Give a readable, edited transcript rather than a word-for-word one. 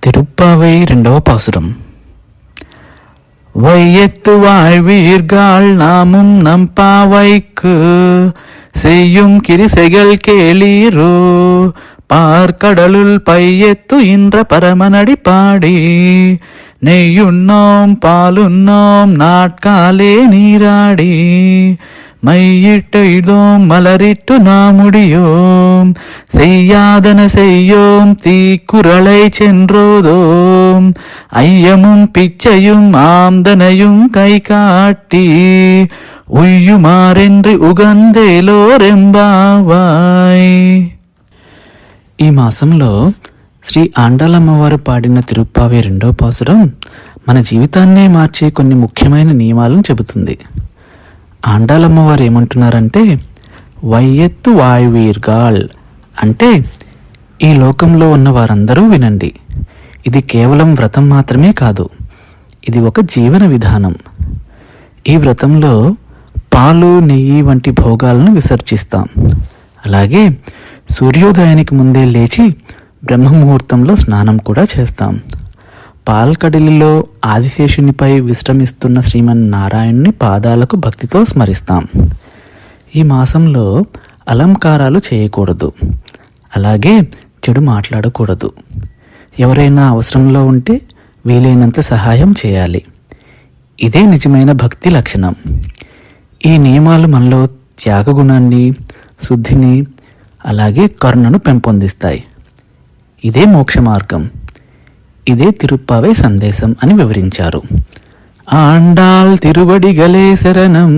திருப்பாவை 2వ பாசுரம். வையத்து வாழ்வீர்கள் நாமும் நம் பாவைக்கு செய்யும் கிரிசைகள் கேளீரோ, பார்க்கடலுள் பையத்து இன்ற பரமனடி பாடி நெய்யுண்ணோம் பாலுண்ணோம் நாட்காலே நீராடி மையிட்டெய்தோம் மலரிட்டு நாமுடியோம் செய்யாதன செய்யோம் தீக்குறளை சென்றோதோம் ஐயமும் பிச்சையும் ஆம்தனையும் கை காட்டி ఉయ్యుమారెండ్రి ఉగందేలోరెంబావాయ్. ఈ మాసంలో శ్రీ ఆండాలమ్మవారు పాడిన తిరుప్పావై 2వ పాసురం మన జీవితాన్నే మార్చే కొన్ని ముఖ్యమైన నియమాలను చెబుతుంది. ఆండాలమ్మవారు ఏమంటున్నారంటే, వైయత్తు వాయువీర్గాల్ అంటే ఈ లోకంలో ఉన్న వారందరూ వినండి, ఇది కేవలం వ్రతం మాత్రమే కాదు, ఇది ఒక జీవన విధానం. ఈ వ్రతంలో పాలు నెయ్యి వంటి భోగాలను విసర్జిస్తాం. అలాగే సూర్యోదయానికి ముందే లేచి బ్రహ్మముహూర్తంలో స్నానం కూడా చేస్తాం. పాల్కడలిలో ఆదిశేషునిపై విశ్రమిస్తున్న శ్రీమన్నారాయణుని పాదాలకు భక్తితో స్మరిస్తాం. ఈ మాసంలో అలంకారాలు చేయకూడదు, అలాగే చెడు మాట్లాడకూడదు. ఎవరైనా అవసరంలో ఉంటే వీలైనంత సహాయం చేయాలి. ఇదే నిజమైన భక్తి లక్షణం. ఈ నియమాలు మనలో త్యాగగుణాన్ని, శుద్ధిని, అలాగే కరుణను పెంపొందిస్తాయి. ఇదే మోక్ష మార్గం. ఇదే తిరుప్పావై సందేశం అని వివరించారు. ఆండాల్ తిరువడిగలే శరణం.